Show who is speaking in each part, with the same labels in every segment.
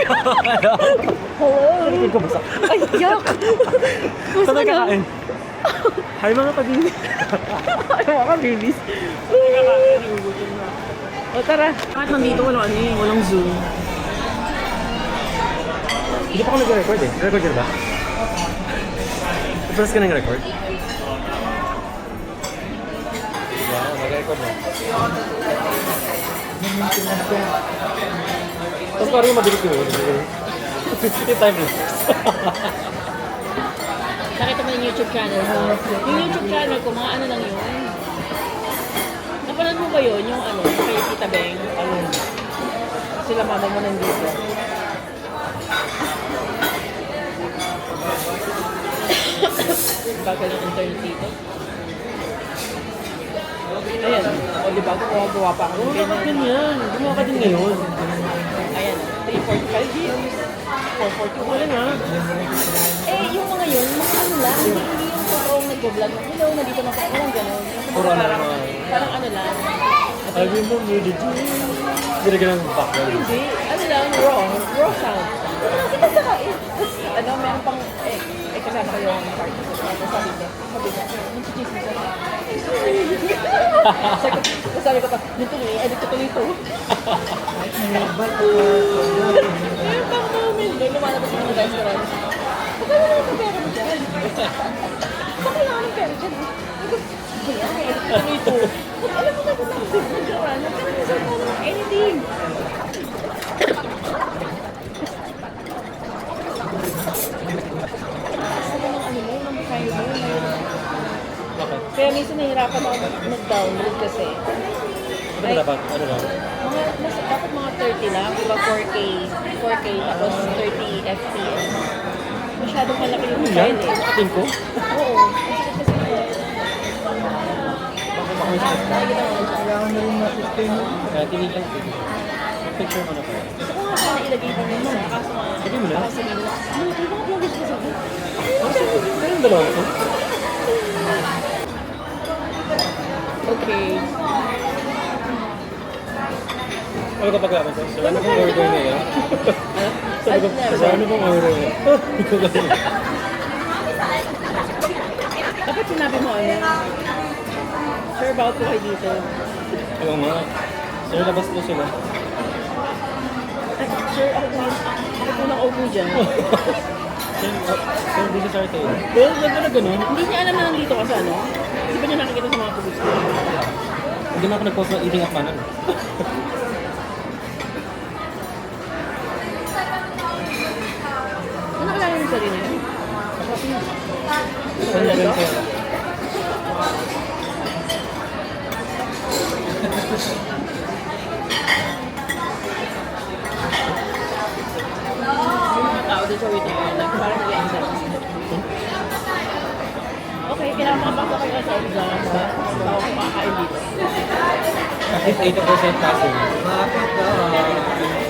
Speaker 1: Hello.
Speaker 2: Likod ko basa.
Speaker 1: Ay, yak.
Speaker 2: Saan nagkakain? Hi mga kabili.
Speaker 1: Ay, mga babies.
Speaker 2: Nagkakain, nagugutom na.
Speaker 1: O tara. Bakit nandito walang ano eh, walang Zoom?
Speaker 2: Hindi pa ako nag-record eh. Record ka ba? Press ka ng record? Wow, nag-record mo. Tapos parang yung mabilis ko. Yung time lapse.
Speaker 1: Nakita mo yung YouTube channel ko. Yung YouTube channel ko, mga ano lang yun. Napanood mo ba yun? Yung ano, kay Tita Beng?
Speaker 2: Ano?
Speaker 1: Sila mama mo nandito. Bagal ng internet dito. Ayan. O diba, gumagawa pa ako.
Speaker 2: Oo, dapat ganyan. Gumawa ka din ngayon.
Speaker 1: Ayan, 345 views. 441.
Speaker 2: Wala nga.
Speaker 1: Eh, yung mga yun, mga ano lang, hindi yung totoong nag-vlog. Hello, nandito na ako. Walang ganun. Yung
Speaker 2: Puro ano
Speaker 1: parang,
Speaker 2: naman.
Speaker 1: parang ano lang.
Speaker 2: I remember the day. Hindi ka ng background.
Speaker 1: Hindi, ano lang, raw sound. Kasi basta ka, ano, meron pang, kasama ko yung party ko. Tapos sabi niya, nag-chismis ako. Sabi ko pa, dito na edit ko ito. Meron pang moment doon, lumalabas ko ng restaurant. Bakit wala ng pera mo dyan? Bakit wala ng pera dyan? Kaya, edit ko ito. Alam mo na kung saan ko restaurant, nagkakaroon ko ng anything.
Speaker 2: Bakit?
Speaker 1: Kaya minsan nahihirapan ako mag-download kasi.
Speaker 2: Ano dapat? Ano lang?
Speaker 1: Dapat mga 30 lang, diba 4K, 4K tapos 30 FPS. Masyadong malaki yung file eh.
Speaker 2: Atin ko?
Speaker 1: Oo. Masakit kasi
Speaker 2: Bakit ako yung sakit ka?
Speaker 3: Kailangan na rin ma-sustain mo.
Speaker 2: Kaya tinignan ko. Picture mo na pa.
Speaker 1: gusto ko nga sana ilagay din yun sa kaso nga.
Speaker 2: Sabi mo na?
Speaker 1: Baka sabihin nila, ano, di ba vloggers ka sabi?
Speaker 2: Ganun dalawa ko.
Speaker 1: Okay.
Speaker 2: Ano kapag ako ko? So, ano pong order na yan? Sabi ko,
Speaker 1: I've never.
Speaker 2: so ano pong order na yan?
Speaker 1: Dapat sinabi mo ano? Sure about ko kayo dito.
Speaker 2: Oo nga. Sir, labas po sila.
Speaker 1: Sure, ako po lang opo dyan.
Speaker 2: Sir, hindi si Sir Taylor. Well, ganda na ganun.
Speaker 1: Hindi niya alam na nandito ka sa ano? Hindi ba niya nakikita sa mga posts ko?
Speaker 2: Hindi na ako nag-post ng eating at manan.
Speaker 1: Ano nakalala yung sarili niya?
Speaker 2: Sir, meron siya.
Speaker 1: Tao doon sa waiting area, parang nag-exam. Okay, kailangan makapasok kayo sa exam ba? Bago ko makakain dito.
Speaker 2: At least 80% passing.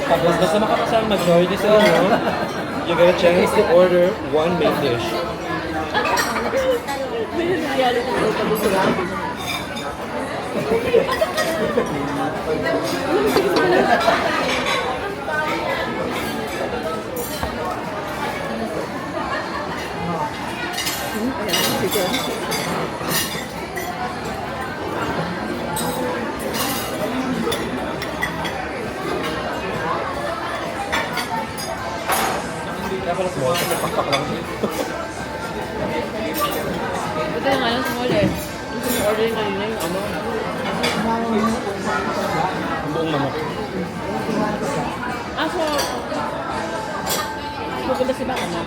Speaker 2: Tapos basta makapasa ang majority sa inyo, you get a chance to order one main dish.
Speaker 1: May reality show pa doon sa lobby. Ayan, sige.
Speaker 2: Kaya pala small, kasi pakpak lang.
Speaker 1: Ito yung ano, small eh. Gusto mo order yung kanina yung ano.
Speaker 2: Ang buong manok.
Speaker 1: Ah, so... Maganda si Baka na.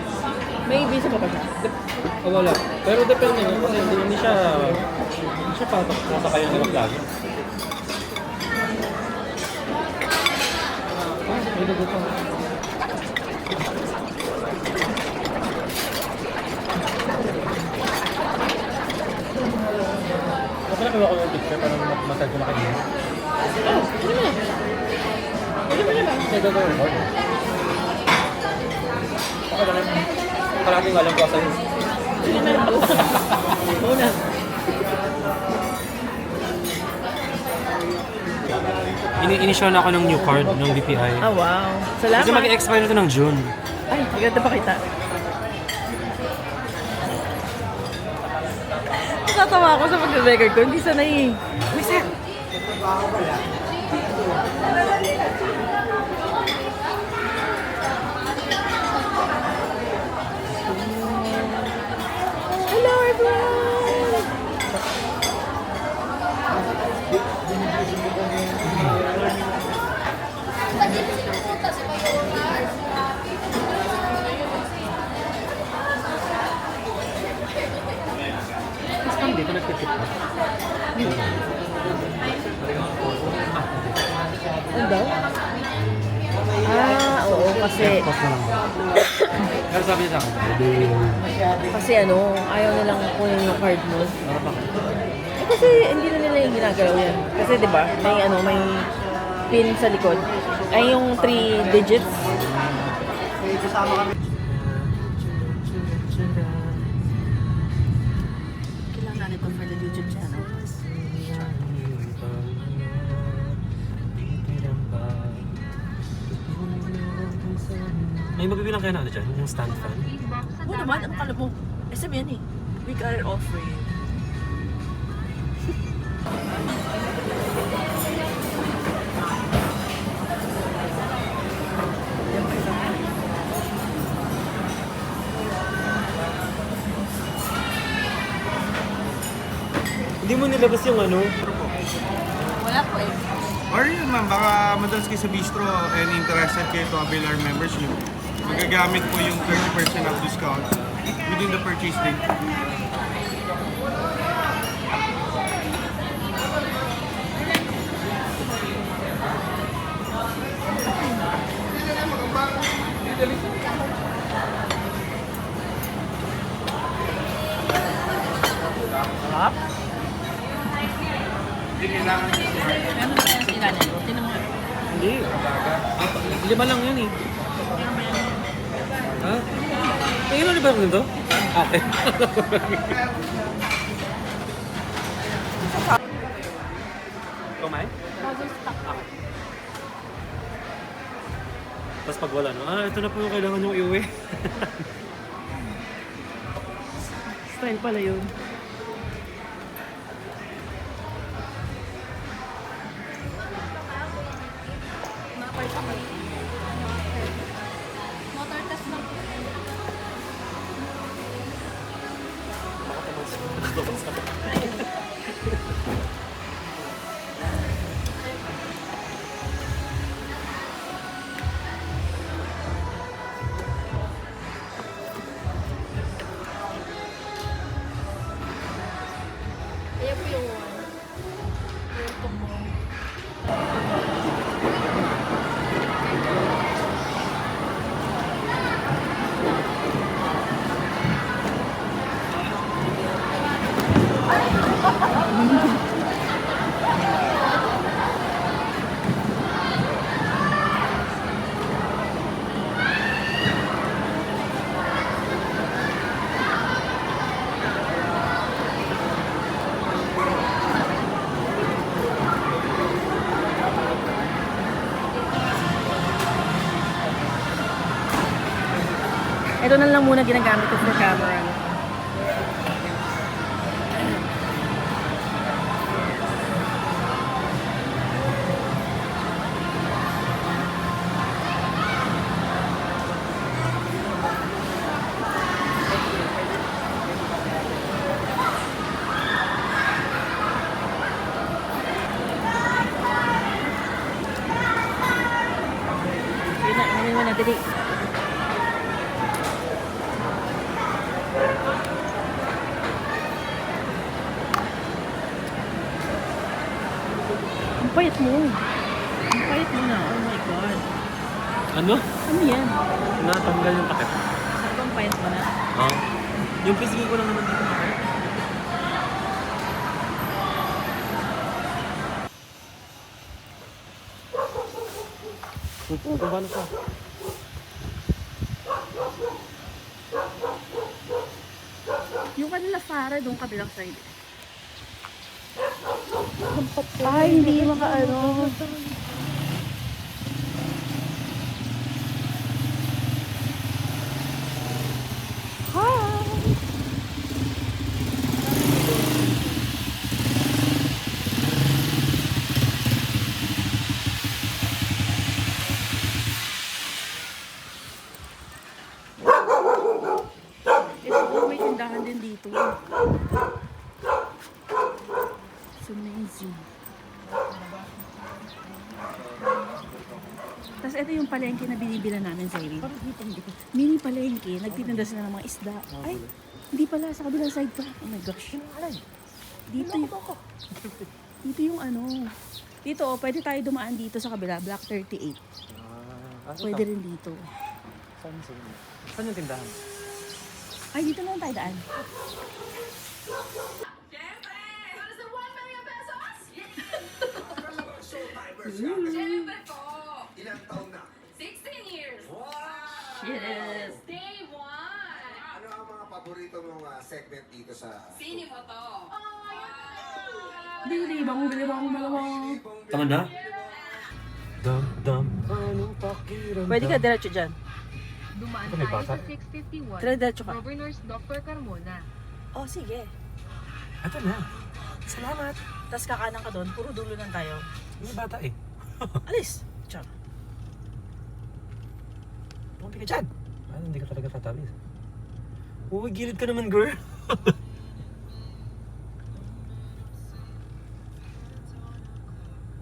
Speaker 1: May visa pa ba siya?
Speaker 2: Oh, wala. Pero depende nga kasi hindi siya patok nasa kayo ng lagi. Ah, may dugo pa. Masarap ba ako yung picture para masarap ko makainin?
Speaker 1: Oh, pwede mo na. Pwede mo na ba?
Speaker 2: Kasi gagawin mo. Okay lang. Parating alam ko sa'yo.
Speaker 1: Pwede mo na. Oo na.
Speaker 2: Ini-issue na ako ng new card ng BPI.
Speaker 1: Ah, wow. Salamat.
Speaker 2: Kasi mag-expire na ito ng June.
Speaker 1: Ay, maganda pa kita. Natatawa ako sa pag-record ko. Hindi sanay eh. Uy, sir! Hello, everyone!
Speaker 2: Mas kami dito nagtitip pa.
Speaker 1: Ano daw? Ah, oo, kasi...
Speaker 2: Tapos na lang ba? Pero sabi niya sa akin,
Speaker 1: Kasi ano, ayaw nilang kunin yung card mo.
Speaker 2: para pa.
Speaker 1: Eh, kasi hindi na nila yung ginagalaw yan. Kasi di ba may ano, may pin sa likod. Ay yung 3 digits. Kailangan ito for the YouTube channel.
Speaker 2: May mabibilang kayo na ano dyan? Yung stand fan?
Speaker 1: Oo naman, ano kala mo? SM yan eh. We got it all for you.
Speaker 2: Hindi mo nilabas yung ano?
Speaker 1: Wala po eh.
Speaker 3: Or yun ma'am, baka madalas kayo sa bistro and interested kayo to avail our membership. Magagamit po yung 30% of discount within the purchase date.
Speaker 1: Sarap. Ano ba yung ilanin mo? Tinan mo.
Speaker 2: Hindi. 5 lang yun eh. Ha? Eh, ano ba yung ito? Okay. Kumain? Tapos pag wala, no? Ito na po yung kailangan yung iuwi.
Speaker 1: Style pala yun.
Speaker 4: Motor test lang. Ayan po yung one. Yung combo.
Speaker 1: Ito na lang muna ginagamit ko for camera. Sige na, inumin mo na, dali. Ang payat mo. Ang payat mo na. Oh my God.
Speaker 2: Ano?
Speaker 1: Ano yan?
Speaker 2: Natanggal yung takip.
Speaker 1: Sabi ang payat mo na.
Speaker 2: Ah. Yung pisingin ko lang naman dito. Paano pa?
Speaker 1: Yung kanila Farah, doon kabilang side. Ay, hindi makaano. Tapos ito yung palengke na binibila namin sa Irene. Mini palengke, nagtitinda sila ng mga isda. Ay, hindi pala, sa kabilang side pa. Oh my gosh. Dito yung, dito yung ano. Dito, oh, pwede tayo dumaan dito sa kabila, Block 38. Pwede rin dito.
Speaker 2: Saan yung tindahan?
Speaker 1: Ay, dito lang tayo daan.
Speaker 5: Siyempre po!
Speaker 6: Ilang taon na?
Speaker 5: 16 years!
Speaker 1: Yes!
Speaker 5: Day 1!
Speaker 6: Ano ang mga paborito mong segment dito sa...
Speaker 5: Sino mo to?
Speaker 1: Bilibang, malawang.
Speaker 2: Tama na? Dum dum. Anong pakiramdam?
Speaker 1: Pwede ka diretso dyan.
Speaker 4: Dumaan
Speaker 2: Ito may
Speaker 4: tayo
Speaker 2: bata.
Speaker 4: sa 651.
Speaker 1: Diretso ka.
Speaker 4: Governor's Dr. Carmona.
Speaker 1: Oh, sige.
Speaker 2: Ito na. Salamat.
Speaker 1: Tapos kakanan ka doon, puro dulo lang tayo.
Speaker 2: May bata eh.
Speaker 1: Alis! Tiyan.
Speaker 2: Tumpi ka dyan. Ano, hindi ka talaga tatalis. Uy, gilid ka naman, girl.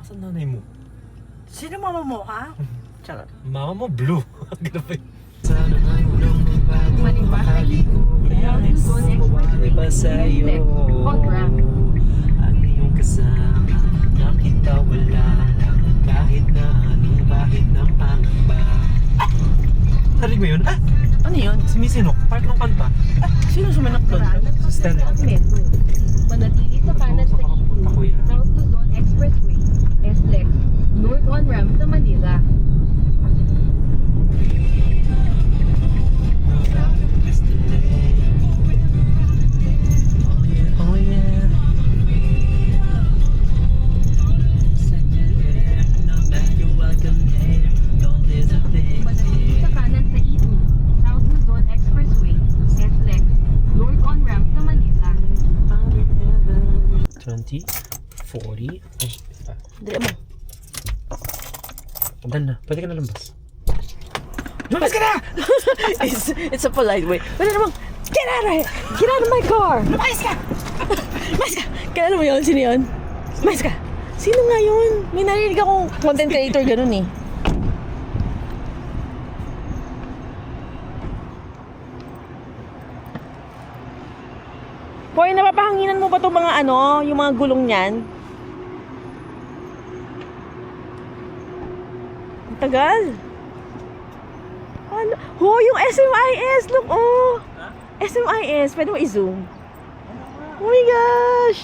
Speaker 2: Asan nanay mo?
Speaker 1: Sino mama mo, ha? Charot.
Speaker 2: Mama mo, blue. Grabe.
Speaker 4: Umalipas sa ito. Zone Expressway. Next left, on ramp.
Speaker 2: Ang iyong kasama, nakita wala lang. Kahit na anong bahid ng pangamba. Narinig mo yun? Ah!
Speaker 1: Ano yun?
Speaker 2: Sumisinok. Part ng kanta.
Speaker 1: Sino sumanap doon?
Speaker 2: Si Stan.
Speaker 4: Metro. Manatili sa kanan sa
Speaker 2: Punta ko yan.
Speaker 4: South Luzon Expressway. SLEX. North on ramp sa Manila.
Speaker 2: Oh yeah.
Speaker 4: Manatili sa kanan sa E2. South Luzon Expressway. SLEX. North on ramp sa Manila.
Speaker 2: 20, 40, ay,
Speaker 1: Dili mo.
Speaker 2: dan na. Pwede ka na lumabas. Lumabas ka na!
Speaker 1: It's a polite way. Pwede namang, get out of here! Get out of my car! Lumayas ka! Lumayas ka! Kilala mo yun? Sino yun? Lumayas ka! Sino nga yun? May narinig akong content creator ganun eh. Hoy, napapahanginan mo ba itong mga ano, yung mga gulong niyan? Ang tagal. Ano? Hoy, yung SMIS! Look, oh! SMIS, pwede mo i-zoom. Oh my gosh!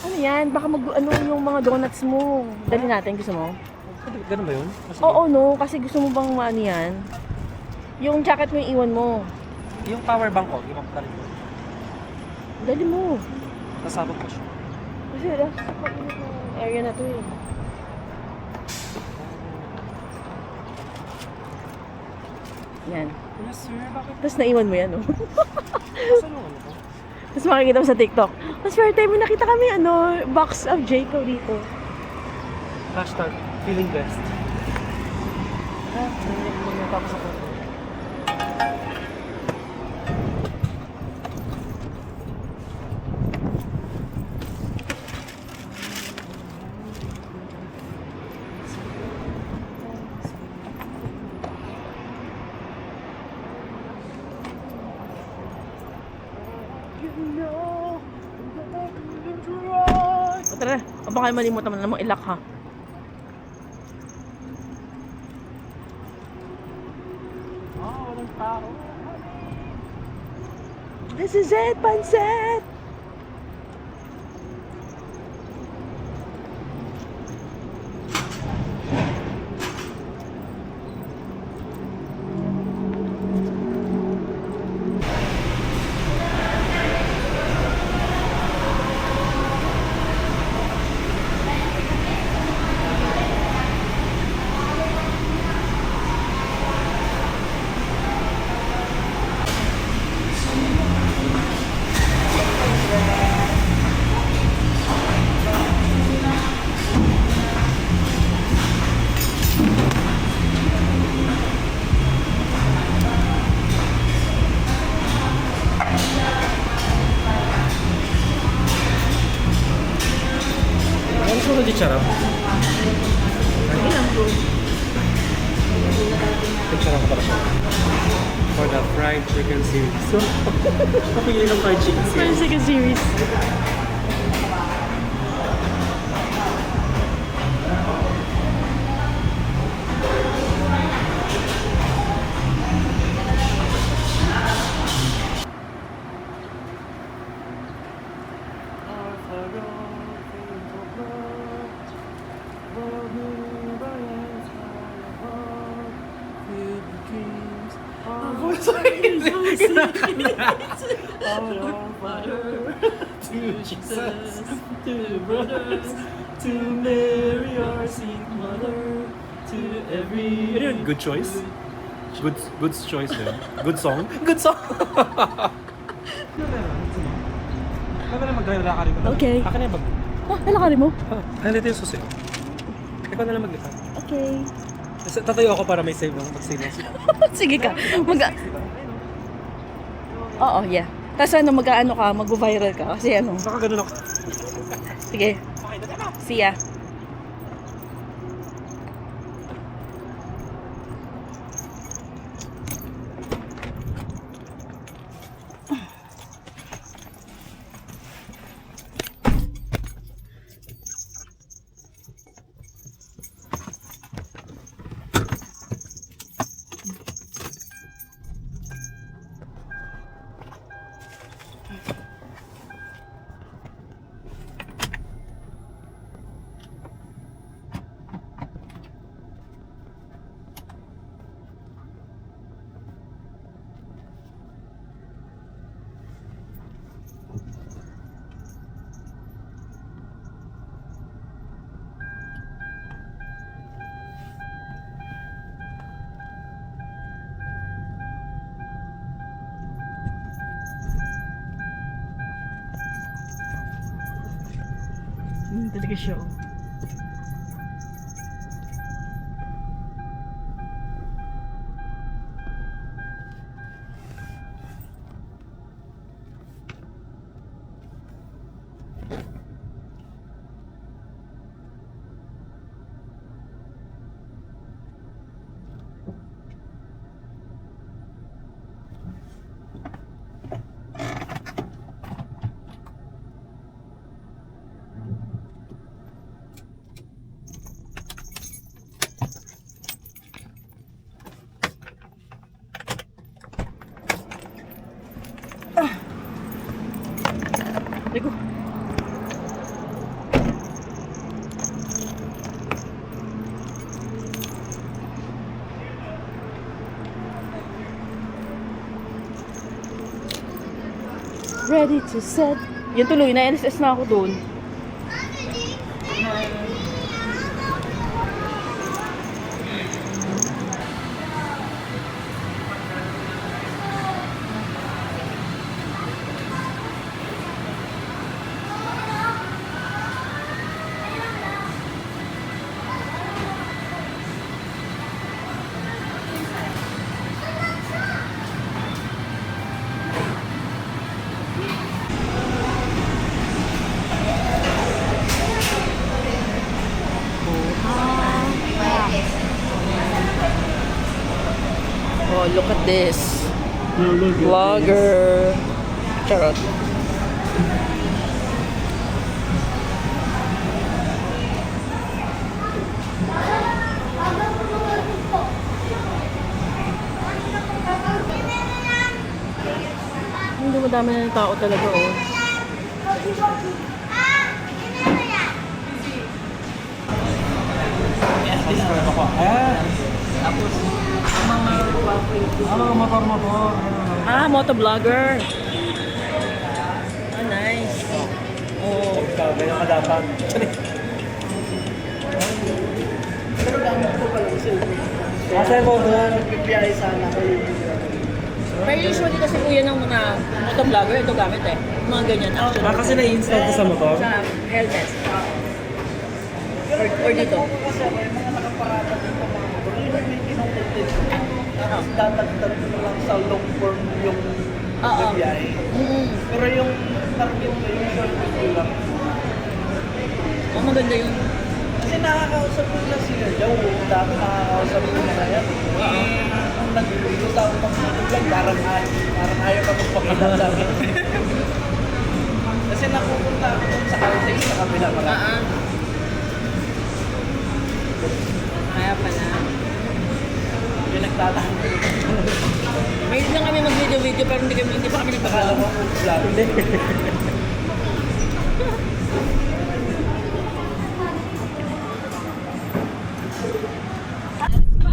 Speaker 1: Ano yan? Baka ano yung mga donuts mo. Dali natin, gusto mo?
Speaker 2: Ganun ba yun?
Speaker 1: Oo, no. Kasi gusto mo bang ano yan? Yung jacket mo yung iwan mo.
Speaker 2: Yung power bank ko, yung magkalit ko.
Speaker 1: Dali mo.
Speaker 2: Nasabot ko siya.
Speaker 1: Kasi nasa area na to eh. Yan.
Speaker 2: Yes sir, bakit?
Speaker 1: Tapos naiwan mo yan, no?
Speaker 2: Saan yung ano ko?
Speaker 1: Tapos makikita mo sa TikTok. Mas fair time, may nakita kami, ano, box of Jayco dito.
Speaker 2: Hashtag, feeling blessed. Ah, narinig mo yung tapos ako.
Speaker 1: O tara, o baka malimutan mo na namang ilak ha.
Speaker 2: Walang tao.
Speaker 1: This is it, Panset!
Speaker 2: Ano sunod yung charap?
Speaker 1: Sige lang, bro.
Speaker 2: Picture ako para siya. For the fried chicken series. So, papili ng fried chicken series.
Speaker 1: Fried chicken series.
Speaker 2: To Jesus, to brothers, to Mary our sweet mother, to every... Ano yun? Good choice? Good choice din. Good song? Good song! Ano na maglalakari mo?
Speaker 1: Okay.
Speaker 2: Akin na yung bag.
Speaker 1: Ah, lalakarin mo?
Speaker 2: Ano dito yung susi? Ikaw na lang maglipad.
Speaker 1: Okay.
Speaker 2: Tatayo ako para may save ako. Mag-save ako.
Speaker 1: Sige ka. Oo, yeah. Tapos ano, mag-ano ka, mag-viral ka. Kasi ano.
Speaker 2: Baka ganun ako.
Speaker 1: Sige. See ya. Talaga siya. Ligo. Ready to set. Yan tuloy, na-NSS na ako doon. Oh, look at this. Vlogger. Charot. Hindi madami na yung tao talaga, oh.
Speaker 2: Motor.
Speaker 1: Ah, motovlogger. Ah, nice. Oh.
Speaker 2: Ganyan ka dapat. Asa mo doon? Nagbibiyahe sana kayo.
Speaker 1: Pero usually kasi kuya ng mga motovlogger, ito gamit eh. Mga ganyan, actually.
Speaker 2: Kasi na-install ko sa motor?
Speaker 1: Sa helmet. Or dito.
Speaker 7: Dadagdag ko lang sa long form yung biyahe. Pero yung target ko yung short ko lang.
Speaker 1: Oh, maganda yun.
Speaker 7: Kasi nakakausap ko na sila daw. Dati nakakausap ko na kaya. Ang nag-video sa akong pag-vlog, parang ayaw ka magpakita sa akin. Kasi napupunta ako dun sa Caltex sa kabila marami.
Speaker 1: Kaya pala.
Speaker 7: Yung nagtatahan ko.
Speaker 1: May lang kami mag-video pero hindi pa kami
Speaker 7: Akala
Speaker 1: nagpakala.
Speaker 7: ko vlog.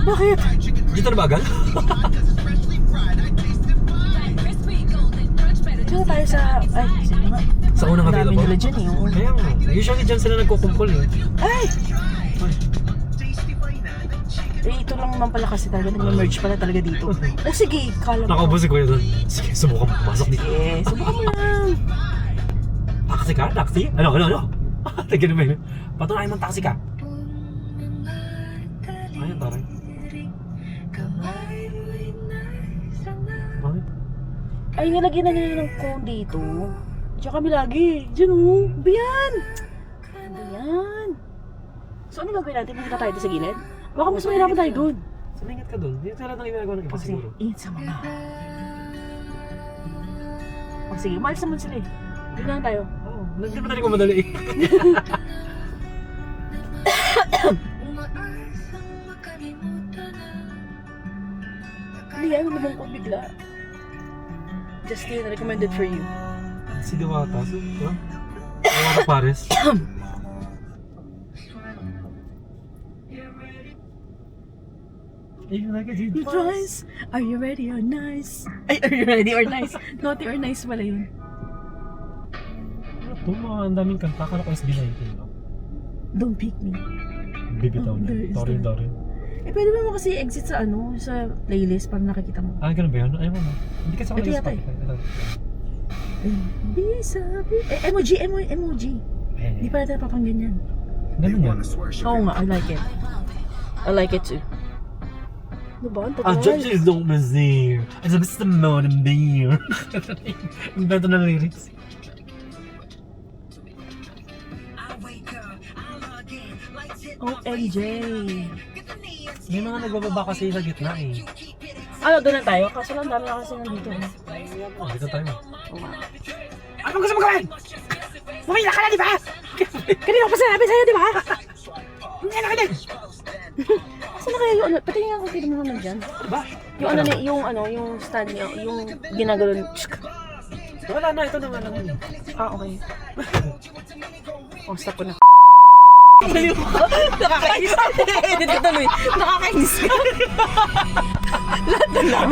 Speaker 1: Bakit?
Speaker 2: Dito na bagal?
Speaker 1: Diyan tayo sa... Ay, sige nga.
Speaker 2: Sa unang
Speaker 1: Dami
Speaker 2: available?
Speaker 1: nila dyan eh. oo.
Speaker 2: Kaya nga. Usually dyan sila nagkukumpul eh.
Speaker 1: Ay! Eh, ito lang naman pala kasi talaga. Nag-merge pala talaga dito. O sige, kala mo.
Speaker 2: Nakaupo si Kuya doon. Sige, subukan mo pumasok dito.
Speaker 1: Eh, subukan mo lang.
Speaker 2: Taxi ka? Taxi? Ano? Tagay naman yun. Patunayan mong taxi ka. Ayun, taray. Bakit?
Speaker 1: Ay, nilagyan na nila ng cone dito. Diyan kami lagi. Diyan o. Bayan! Bayan! So, ano gagawin natin? Pumunta tayo doon sa gilid? Baka mas mahirapan tayo doon.
Speaker 2: Sumingat ka doon. Dito lahat ng ginagawa ng iba
Speaker 1: Kasi,
Speaker 2: siguro.
Speaker 1: ingat sa mga. O sige, umalis naman sila eh. Dito na tayo.
Speaker 2: Oo. Hindi ba tayo kumadali eh?
Speaker 1: Hindi yan, lumungkot bigla. Justin, recommended for you.
Speaker 2: Si Diwata. Huh? Diwata Pares. Ayun na ka, Jade.
Speaker 1: You tries, are you ready or nice? Ay, are you ready or nice? Naughty or nice pala yun.
Speaker 2: Ito, mga ang daming kanta. Kala ko SB19. No?
Speaker 1: Don't pick me.
Speaker 2: Bibitaw
Speaker 1: Oh,
Speaker 2: na.
Speaker 1: there is
Speaker 2: Dorin.
Speaker 1: Eh, pwede mo kasi exit sa ano, sa playlist para nakikita mo.
Speaker 2: Ah, ganun ba yun? Ayaw mo na. Hindi kasi ako
Speaker 1: Ito yata
Speaker 2: nag-Spotify. Ito.
Speaker 1: Bisabi. Emoji. Hindi pa natin napapanggan yan.
Speaker 2: Ganun yan.
Speaker 1: Oo nga, I like it. I like it too. Diba? Ang tagal.
Speaker 2: Judges don't mishear. As a Mr. Mode and Beer. Invento ng lyrics.
Speaker 1: OMG.
Speaker 2: May mga nagbababa kasi sa gitna eh.
Speaker 1: Ano, doon na tayo? Kaso lang dami na kasi nandito.
Speaker 2: Oh, dito tayo.
Speaker 1: Ano gusto mo gawin? Pumila ka na, di ba? Kanina ko pa sinabi sa'yo, di ba? Pumila ka na! Saan na kaya yung ano? Pati nga kung pili mo naman dyan.
Speaker 2: Ba?
Speaker 1: Yung stand niya, yung ginagano.
Speaker 2: Wala na, ito naman lang.
Speaker 1: Ah, okay. Oh, stop ko na. Nakakainis ka. Edit ka tuloy. Nakakainis ka. Lahat na lang.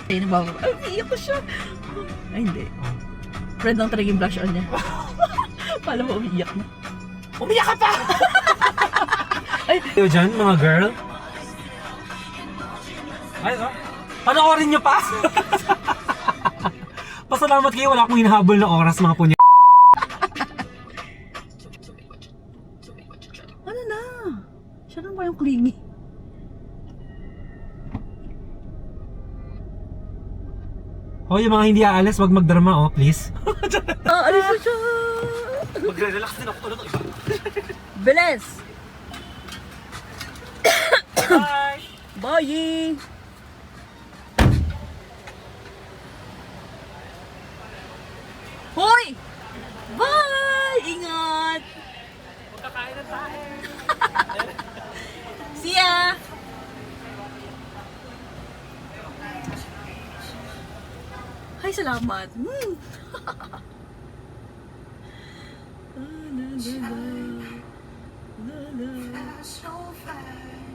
Speaker 1: Ay, nababa. Ay, iiyak ko siya. Ay, hindi. Friend lang talaga yung blush on niya. Paano mo umiiyak na? Umiyak ka pa!
Speaker 2: Kayo dyan, mga girl? Ay, oh. Panoorin nyo pa! Pasalamat kayo, wala akong hinahabol na oras mga punya.
Speaker 1: Ano na? Siya na ba yung clingy?
Speaker 2: Oh, yung mga hindi aalis, wag magdrama, oh, please.
Speaker 1: Alis na siya!
Speaker 2: Magre-relax din ako tulad ng iba.
Speaker 1: Bilis!
Speaker 2: Bye!
Speaker 1: Bye! Hoy! Bye! Ingat!
Speaker 2: Magkakain na tayo.
Speaker 1: See ya! Ay, salamat.
Speaker 5: So fast.